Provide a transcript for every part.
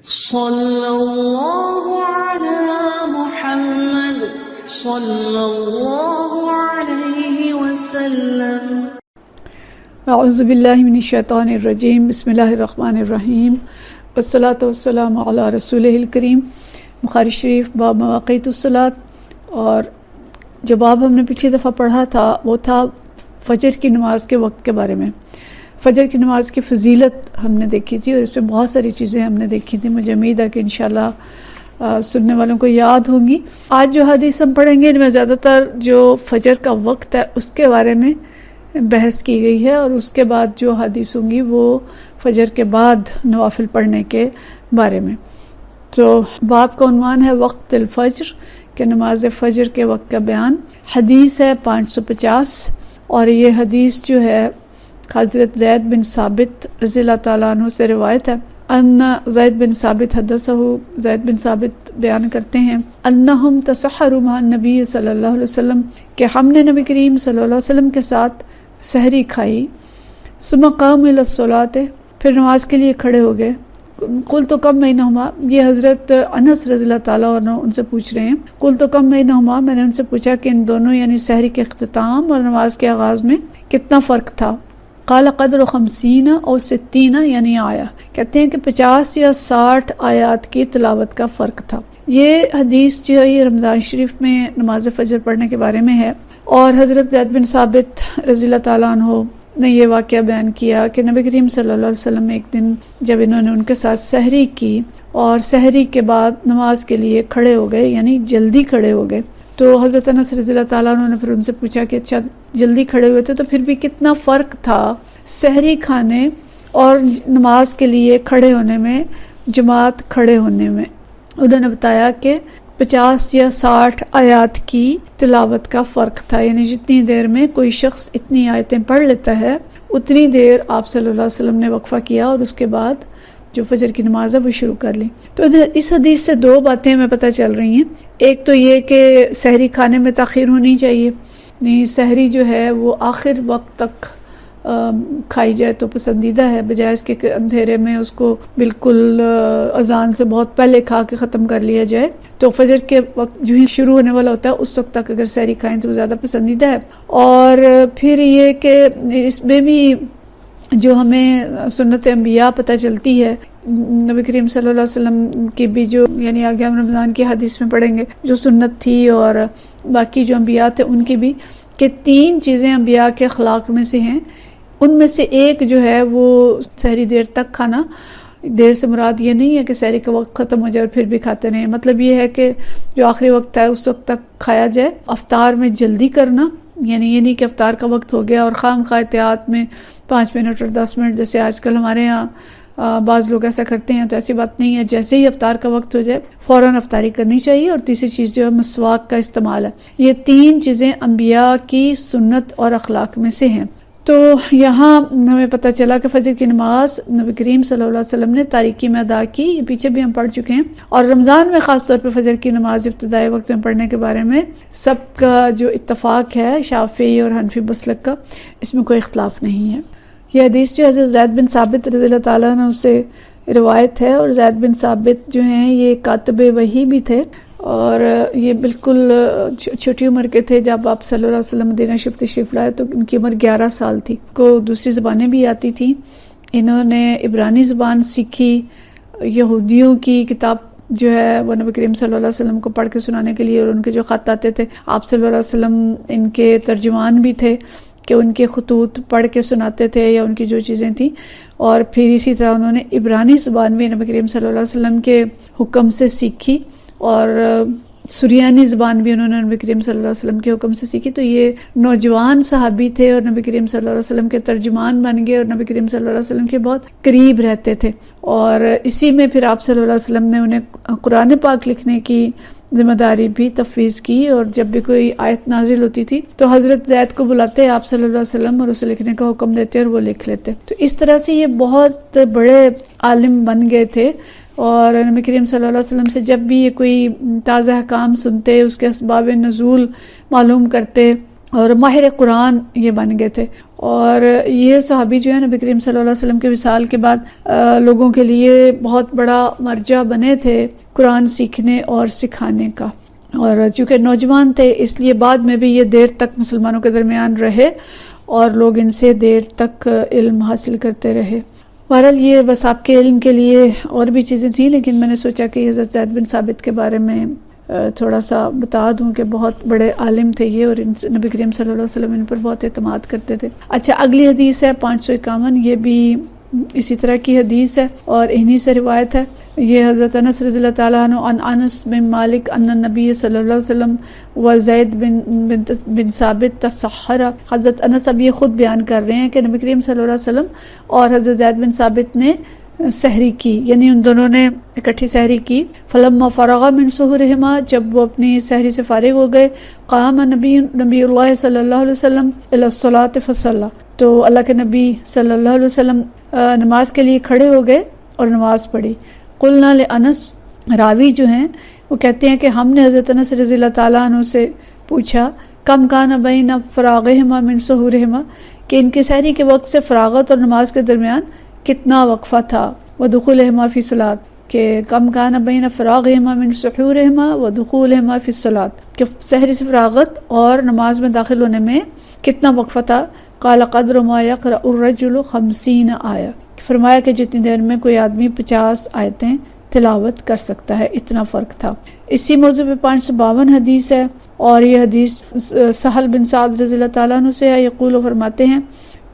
صلی اللہ علی محمد صلی اللہ علیہ وسلم۔ اعوذ باللہ من الشیطان الرجیم، بسم اللہ الرحمن الرحیم، والصلاة والسلام علی رسولہ الکریم۔ بخاری شریف باب مواقیت الصلاۃ، اور جو باب ہم نے پچھلی دفعہ پڑھا تھا وہ تھا فجر کی نماز کے وقت کے بارے میں۔ فجر کی نماز کی فضیلت ہم نے دیکھی تھی، اور اس میں بہت ساری چیزیں ہم نے دیکھی تھیں۔ مجھے امید ہے کہ انشاءاللہ سننے والوں کو یاد ہوں گی۔ آج جو حدیث ہم پڑھیں گے ان میں زیادہ تر جو فجر کا وقت ہے اس کے بارے میں بحث کی گئی ہے، اور اس کے بعد جو حدیث ہوں گی وہ فجر کے بعد نوافل پڑھنے کے بارے میں۔ تو باب کا عنوان ہے وقت الفجر، کہ نماز فجر کے وقت کا بیان۔ حدیث ہے 550، اور یہ حدیث جو ہے حضرت زید بن ثابت رضی اللہ تعالیٰ عنہ سے روایت ہے۔ ان زید بن ثابت حدثہ، زید بن ثابت بیان کرتے ہیں انہم تسحروا مع النبی صلی اللہ علیہ وسلم، کہ ہم نے نبی کریم صلی اللہ علیہ وسلم کے ساتھ سحری کھائی۔ ثم قاموا الی الصلاۃ، پھر نماز کے لیے کھڑے ہو گئے۔ قلت کم بینہما، یہ حضرت انس رضی اللہ تعالیٰ عنہ ان سے پوچھ رہے ہیں۔ قلت کم بینہما، میں نے ان سے پوچھا کہ ان دونوں یعنی سحری کے اختتام اور نماز کے آغاز میں کتنا فرق تھا۔ قال قدر 50 اور 60 یعنی آیا، کہتے ہیں کہ 50 یا 60 آیات کی تلاوت کا فرق تھا۔ یہ حدیث جو ہے یہ رمضان شریف میں نماز فجر پڑھنے کے بارے میں ہے، اور حضرت زید بن ثابت رضی اللہ تعالیٰ عنہ نے یہ واقعہ بیان کیا کہ نبی کریم صلی اللہ علیہ وسلم ایک دن جب انہوں نے ان کے ساتھ سحری کی اور سحری کے بعد نماز کے لیے کھڑے ہو گئے، یعنی جلدی کھڑے ہو گئے، تو حضرت انس رضی اللہ تعالیٰ عنہ نے پھر ان سے پوچھا کہ اچھا جلدی کھڑے ہوئے تھے تو پھر بھی کتنا فرق تھا سحری کھانے اور نماز کے لیے کھڑے ہونے میں، جماعت کھڑے ہونے میں؟ انہوں نے بتایا کہ 50 یا 60 آیات کی تلاوت کا فرق تھا، یعنی جتنی دیر میں کوئی شخص اتنی آیتیں پڑھ لیتا ہے اتنی دیر آپ صلی اللہ علیہ وسلم نے وقفہ کیا، اور اس کے بعد جو فجر کی نماز ہے وہ شروع کر لی۔ تو اس حدیث سے دو باتیں ہمیں پتہ چل رہی ہیں۔ ایک تو یہ کہ سحری کھانے میں تاخیر ہونی چاہیے، یعنی سحری جو ہے وہ آخر وقت تک کھائی جائے تو پسندیدہ ہے، بجائے اس کے اندھیرے میں اس کو بالکل اذان سے بہت پہلے کھا کے ختم کر لیا جائے۔ تو فجر کے وقت جو ہی شروع ہونے والا ہوتا ہے اس وقت تک اگر سحری کھائیں تو وہ زیادہ پسندیدہ ہے۔ اور پھر یہ کہ اس میں بھی جو ہمیں سنت انبیاء پتہ چلتی ہے، نبی کریم صلی اللہ علیہ وسلم کی بھی جو یعنی آگے ہم رمضان کی حدیث میں پڑھیں گے جو سنت تھی، اور باقی جو انبیاء تھے ان کی بھی، کہ 3 چیزیں انبیاء کے اخلاق میں سے ہیں۔ ان میں سے ایک جو ہے وہ سحری دیر تک کھانا۔ دیر سے مراد یہ نہیں ہے کہ سحری کا وقت ختم ہو جائے اور پھر بھی کھاتے رہیں، مطلب یہ ہے کہ جو آخری وقت ہے اس وقت تک کھایا جائے۔ افطار میں جلدی کرنا، یعنی یہ نہیں کہ افطار کا وقت ہو گیا اور خام خواہ احتیاط میں 5 منٹ اور 10 منٹ جیسے آج کل ہمارے یہاں بعض لوگ ایسا کرتے ہیں، تو ایسی بات نہیں ہے۔ جیسے ہی افطار کا وقت ہو جائے فوراً افطاری کرنی چاہیے۔ اور تیسری چیز جو ہے مسواک کا استعمال ہے۔ یہ 3 چیزیں انبیاء کی سنت اور اخلاق میں سے ہیں۔ تو یہاں ہمیں پتہ چلا کہ فجر کی نماز نبی کریم صلی اللہ علیہ وسلم نے تاریکی میں ادا کی، یہ پیچھے بھی ہم پڑھ چکے ہیں، اور رمضان میں خاص طور پہ فجر کی نماز ابتدائی وقت میں پڑھنے کے بارے میں سب کا جو اتفاق ہے شافعی اور حنفی مسلک کا، اس میں کوئی اختلاف نہیں ہے۔ یہ حدیث جو حضرت زید بن ثابت رضی اللہ تعالیٰ عنہ سے روایت ہے، اور زید بن ثابت جو ہیں یہ کاتب وحی بھی تھے، اور یہ بالکل چھوٹی عمر کے تھے جب آپ صلی اللہ علیہ وسلم مدینہ شریف تشریف لائے، تو ان کی عمر 11 سال تھی۔ کو دوسری زبانیں بھی آتی تھیں، انہوں نے عبرانی زبان سیکھی، یہودیوں کی کتاب جو ہے وہ نبی کریم صلی اللہ علیہ وسلم کو پڑھ کے سنانے کے لیے، اور ان کے جو خط آتے تھے آپ صلی اللہ علیہ وسلم ان کے ترجمان بھی تھے کہ ان کے خطوط پڑھ کے سناتے تھے یا ان کی جو چیزیں تھیں۔ اور پھر اسی طرح انہوں نے عبرانی زبان بھی نبی کریم صلی اللہ علیہ وسلم کے حکم سے سیکھی، اور سریانی زبان بھی انہوں نے نبی کریم صلی اللہ علیہ وسلم کے حکم سے سیکھی۔ تو یہ نوجوان صحابی تھے اور نبی کریم صلی اللہ علیہ وسلم کے ترجمان بن گئے، اور نبی کریم صلی اللہ علیہ وسلم کے بہت قریب رہتے تھے۔ اور اسی میں پھر آپ صلی اللہ علیہ وسلم نے انہیں قرآن پاک لکھنے کی ذمہ داری بھی تفویض کی، اور جب بھی کوئی آیت نازل ہوتی تھی تو حضرت زید کو بلاتے آپ صلی اللہ علیہ وسلم اور اسے لکھنے کا حکم دیتے اور وہ لکھ لیتے۔ تو اس طرح سے یہ بہت بڑے عالم بن گئے تھے، اور نبی کریم صلی اللہ علیہ وسلم سے جب بھی یہ کوئی تازہ احکام سنتے، اس کے اسباب نزول معلوم کرتے، اور ماہر قرآن یہ بن گئے تھے. اور یہ صحابی جو ہے نبی کریم صلی اللہ علیہ وسلم کے وصال کے بعد لوگوں کے لیے بہت بڑا مرجع بنے تھے قرآن سیکھنے اور سکھانے کا. اور چونکہ نوجوان تھے اس لیے بعد میں بھی یہ دیر تک مسلمانوں کے درمیان رہے اور لوگ ان سے دیر تک علم حاصل کرتے رہے. بہرحال یہ بس آپ کے علم کے لیے اور بھی چیزیں تھیں، لیکن میں نے سوچا کہ حضرت زید بن ثابت کے بارے میں تھوڑا سا بتا دوں کہ بہت بڑے عالم تھے یہ، اور نبی کریم صلی اللہ علیہ وسلم ان پر بہت اعتماد کرتے تھے. اچھا، اگلی حدیث ہے 551، یہ بھی اسی طرح کی حدیث ہے اور انہی سے روایت ہے. یہ حضرت انس رضی اللہ تعالیٰ عنہ عن انس بن مالک ان النبی صلی اللہ علیہ وسلم و زید بن ثابت تسحر. حضرت انس اب یہ خود بیان کر رہے ہیں کہ نبی کریم صلی اللہ علیہ وسلم اور حضرت زید بن ثابت نے سحری کی، یعنی ان دونوں نے اکٹھی سحری کی. فلما فرغ من سحورہما، جب وہ اپنی سحری سے فارغ ہو گئے، قام نبی اللہ صلی اللہ علیہ وسلم الی الصلاۃ فصلی، تو اللہ کے نبی صلی اللہ علیہ وسلم نماز کے لیے کھڑے ہو گئے اور نماز پڑھی. قلنا لانس، راوی جو ہیں وہ کہتے ہیں کہ ہم نے حضرت انس رضی اللہ تعالیٰ عنہ سے پوچھا کم کان بین فراغہما من سحورہما، کہ ان کی سحری کے وقت سے فراغت اور نماز کے درمیان کتنا وقفہ تھا. ودخولہما فی الصلاۃ، کہ کم کان بین فراغہما من سحورہما ودخولہما فی الصلاۃ، کہ سحری سے فراغت اور نماز میں داخل ہونے میں کتنا وقفہ تھا. قال قدر ما یقرأ الرجل 50 آیہ، فرمایا کہ جتنی دیر میں کوئی آدمی 50 آیتیں تلاوت کر سکتا ہے، اتنا فرق تھا. اسی موضوع پہ 552 حدیث ہے، اور یہ حدیث سہل بن سعد رضی اللہ تعالیٰ عنہ سے ہے. یقول، فرماتے ہیں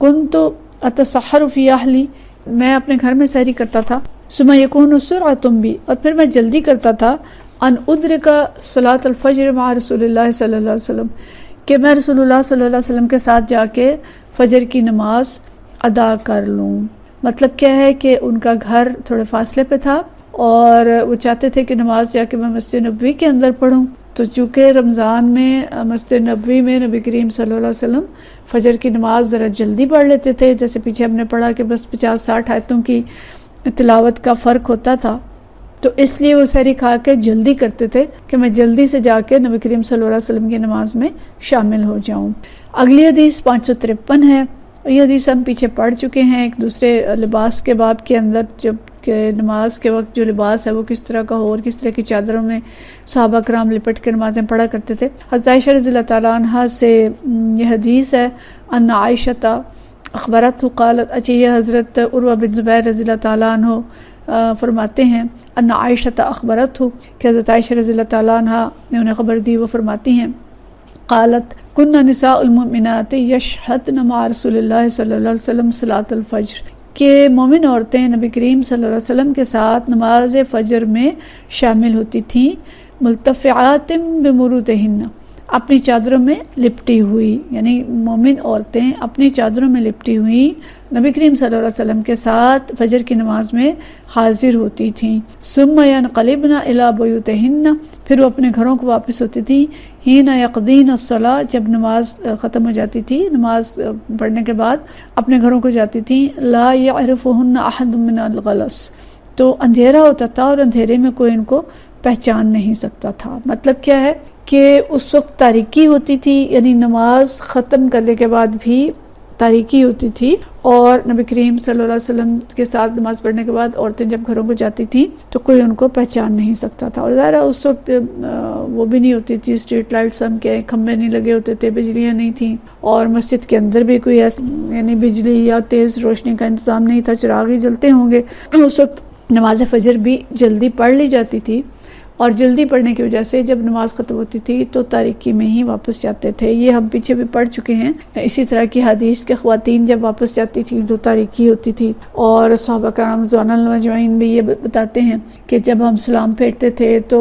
کنت اتسحر فی اہلی، میں اپنے گھر میں سحری کرتا تھا. ثم یکون السرعۃ بی، اور پھر میں جلدی کرتا تھا. ان ادرک صلاۃ الفجر مع رسول اللہ صلی اللہ علیہ وسلم، کہ میں رسول اللہ صلی اللہ علیہ وسلم کے ساتھ جا کے فجر کی نماز ادا کر لوں. مطلب کیا ہے کہ ان کا گھر تھوڑے فاصلے پہ تھا اور وہ چاہتے تھے کہ نماز جا کے میں مسجد نبوی کے اندر پڑھوں. تو چونکہ رمضان میں مسجد نبوی میں نبی کریم صلی اللہ علیہ وسلم فجر کی نماز ذرا جلدی پڑھ لیتے تھے، جیسے پیچھے ہم نے پڑھا کہ بس 50-60 آیتوں کی تلاوت کا فرق ہوتا تھا، تو اس لیے وہ سحری کھا کے جلدی کرتے تھے کہ میں جلدی سے جا کے نبی کریم صلی اللہ علیہ وسلم کی نماز میں شامل ہو جاؤں. اگلی حدیث 553 ہے. یہ حدیث ہم پیچھے پڑھ چکے ہیں ایک دوسرے لباس کے باب کے اندر، جب کہ نماز کے وقت جو لباس ہے وہ کس طرح کا ہو اور کس طرح کی چادروں میں صحابہ کرام لپٹ کے نمازیں پڑھا کرتے تھے. حضرت عائشہ رضی اللہ تعالیٰ عنہ سے یہ حدیث ہے ان عائشہ اخبرت قالت، اچھا یہ حضرت عروہ بن زبیر رضی اللہ تعالیٰ عنہ فرماتے ہیں ان عائشہ اخبرت ہو، کہ حضرت عائشہ رضی اللہ تعالیٰ عنہ نے انہیں خبر دی. وہ فرماتی ہیں قالت کن نساء المؤمنات یشہدن مع رسول اللہ صلی اللہ علیہ وسلم صلاۃ الفجر، کہ مومن عورتیں نبی کریم صلی اللہ علیہ وسلم کے ساتھ نماز فجر میں شامل ہوتی تھیں. ملتفعات بمروطہن، اپنی چادروں میں لپٹی ہوئی، یعنی مومن عورتیں اپنی چادروں میں لپٹی ہوئی نبی کریم صلی اللہ علیہ وسلم کے ساتھ فجر کی نماز میں حاضر ہوتی تھیں. ثم ینقلبن الی بیوتہن، پھر وہ اپنے گھروں کو واپس ہوتی تھی. حین یقضین الصلاۃ، جب نماز ختم ہو جاتی تھی، نماز پڑھنے کے بعد اپنے گھروں کو جاتی تھیں. لا یعرفہن احد من الغلس، تو اندھیرا ہوتا تھا اور اندھیرے میں کوئی ان کو پہچان نہیں سکتا تھا. مطلب کیا ہے کہ اس وقت تاریکی ہوتی تھی، یعنی نماز ختم کرنے کے بعد بھی تاریکی ہوتی تھی، اور نبی کریم صلی اللہ علیہ وسلم کے ساتھ نماز پڑھنے کے بعد عورتیں جب گھروں کو جاتی تھیں تو کوئی ان کو پہچان نہیں سکتا تھا. اور ظاہر اس وقت وہ بھی نہیں ہوتی تھی، اسٹریٹ لائٹس ہم کے کھمبے نہیں لگے ہوتے تھے، بجلیاں نہیں تھیں، اور مسجد کے اندر بھی کوئی ایسا یعنی بجلی یا تیز روشنی کا انتظام نہیں تھا، چراغ ہی جلتے ہوں گے. اس وقت نماز فجر بھی جلدی پڑھ لی جاتی تھی، اور جلدی پڑھنے کی وجہ سے جب نماز ختم ہوتی تھی تو تاریکی میں ہی واپس جاتے تھے. یہ ہم پیچھے بھی پڑھ چکے ہیں. اسی طرح کی حدیث کے خواتین جب واپس جاتی تھیں تو تاریکی ہوتی تھی. اور صحابہ کرام رضوان اللہ اجمعین بھی یہ بتاتے ہیں کہ جب ہم سلام پھیرتے تھے تو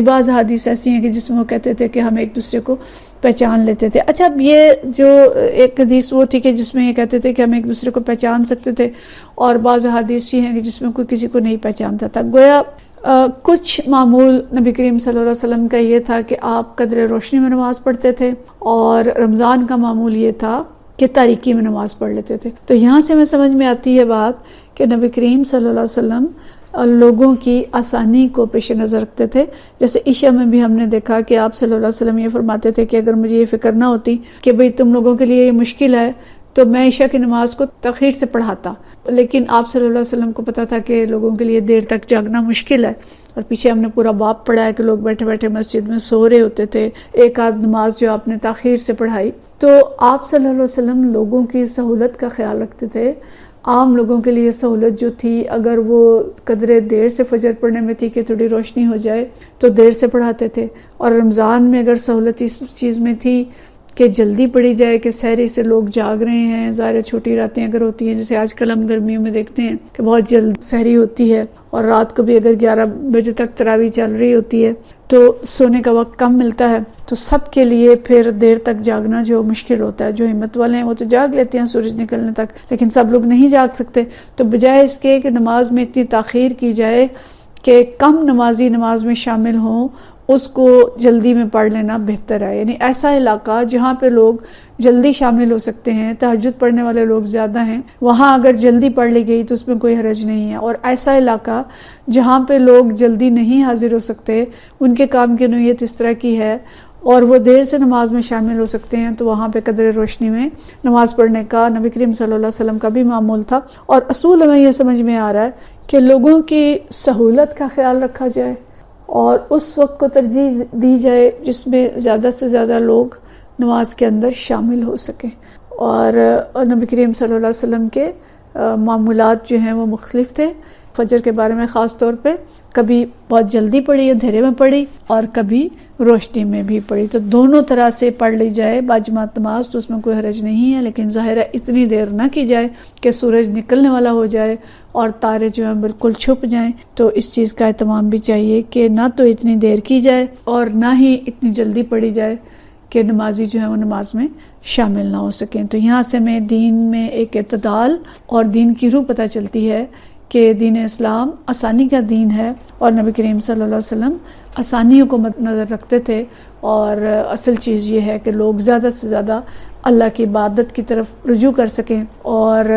بعض حدیث ایسی ہیں کہ جس میں وہ کہتے تھے کہ ہم ایک دوسرے کو پہچان لیتے تھے. اچھا، اب یہ جو ایک حدیث وہ تھی کہ جس میں یہ کہتے تھے کہ ہم ایک دوسرے کو پہچان سکتے تھے، اور بعض حدیث یہ ہیں کہ جس میں کوئی کسی کو نہیں پہچانتا تھا. گویا کچھ معمول نبی کریم صلی اللہ علیہ وسلم کا یہ تھا کہ آپ قدر روشنی میں نماز پڑھتے تھے، اور رمضان کا معمول یہ تھا کہ تاریکی میں نماز پڑھ لیتے تھے. تو یہاں سے ہمیں سمجھ میں آتی ہے بات کہ نبی کریم صلی اللہ علیہ وسلم لوگوں کی آسانی کو پیش نظر رکھتے تھے. جیسے عشاء میں بھی ہم نے دیکھا کہ آپ صلی اللہ علیہ وسلم یہ فرماتے تھے کہ اگر مجھے یہ فکر نہ ہوتی کہ بھئی تم لوگوں کے لیے یہ مشکل ہے تو میں عشاء کی نماز کو تاخیر سے پڑھاتا. لیکن آپ صلی اللہ علیہ وسلم کو پتا تھا کہ لوگوں کے لیے دیر تک جاگنا مشکل ہے. اور پیچھے ہم نے پورا باب پڑھا ہے کہ لوگ بیٹھے بیٹھے مسجد میں سو رہے ہوتے تھے. ایک آدھ نماز جو آپ نے تاخیر سے پڑھائی. تو آپ صلی اللہ علیہ وسلم لوگوں کی سہولت کا خیال رکھتے تھے. عام لوگوں کے لیے سہولت جو تھی، اگر وہ قدرے دیر سے فجر پڑھنے میں تھی کہ تھوڑی روشنی ہو جائے تو دیر سے پڑھاتے تھے. اور رمضان میں اگر سہولت اس چیز میں تھی کہ جلدی پڑھی جائے کہ سحری سے لوگ جاگ رہے ہیں، ظاہر چھوٹی راتیں اگر ہوتی ہیں، جیسے آج کل ہم گرمیوں میں دیکھتے ہیں کہ بہت جلد سحری ہوتی ہے اور رات کو بھی اگر 11 بجے تک تراویح چل رہی ہوتی ہے تو سونے کا وقت کم ملتا ہے. تو سب کے لیے پھر دیر تک جاگنا جو مشکل ہوتا ہے. جو ہمت والے ہیں وہ تو جاگ لیتے ہیں سورج نکلنے تک، لیکن سب لوگ نہیں جاگ سکتے. تو بجائے اس کے کہ نماز میں اتنی تاخیر کی جائے کہ کم نمازی نماز میں شامل ہوں، اس کو جلدی میں پڑھ لینا بہتر ہے. یعنی ایسا علاقہ جہاں پہ لوگ جلدی شامل ہو سکتے ہیں، تہجد پڑھنے والے لوگ زیادہ ہیں، وہاں اگر جلدی پڑھ لی گئی تو اس میں کوئی حرج نہیں ہے. اور ایسا علاقہ جہاں پہ لوگ جلدی نہیں حاضر ہو سکتے، ان کے کام کی نوعیت اس طرح کی ہے اور وہ دیر سے نماز میں شامل ہو سکتے ہیں، تو وہاں پہ قدر روشنی میں نماز پڑھنے کا نبی کریم صلی اللہ علیہ وسلم کا بھی معمول تھا. اور اصول ہمیں یہ سمجھ میں آ رہا ہے کہ لوگوں کی سہولت کا خیال رکھا جائے اور اس وقت کو ترجیح دی جائے جس میں زیادہ سے زیادہ لوگ نماز کے اندر شامل ہو سکیں. اور نبی کریم صلی اللہ علیہ وسلم کے معمولات جو ہیں وہ مختلف تھے. فجر کے بارے میں خاص طور پہ کبھی بہت جلدی پڑھی، اندھیرے میں پڑھی، اور کبھی روشنی میں بھی پڑھی. تو دونوں طرح سے پڑھ لی جائے باجماعت نماز تو اس میں کوئی حرج نہیں ہے. لیکن ظاہر ہے اتنی دیر نہ کی جائے کہ سورج نکلنے والا ہو جائے اور تارے جو ہیں بالکل چھپ جائیں. تو اس چیز کا اہتمام بھی چاہیے کہ نہ تو اتنی دیر کی جائے اور نہ ہی اتنی جلدی پڑھی جائے کہ نمازی جو ہیں وہ نماز میں شامل نہ ہو سکیں. تو یہاں سے ہمیں دین میں ایک اعتدال اور دین کی روح پتہ چلتی ہے کہ دین اسلام آسانی کا دین ہے، اور نبی کریم صلی اللہ علیہ وسلم آسانیوں کو مد نظر رکھتے تھے. اور اصل چیز یہ ہے کہ لوگ زیادہ سے زیادہ اللہ کی عبادت کی طرف رجوع کر سکیں اور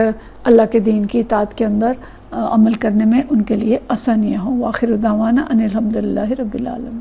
اللہ کے دین کی اطاعت کے اندر عمل کرنے میں ان کے لیے آسانیاں ہوں. وآخر دعوانا ان الحمدللہ رب العالمین.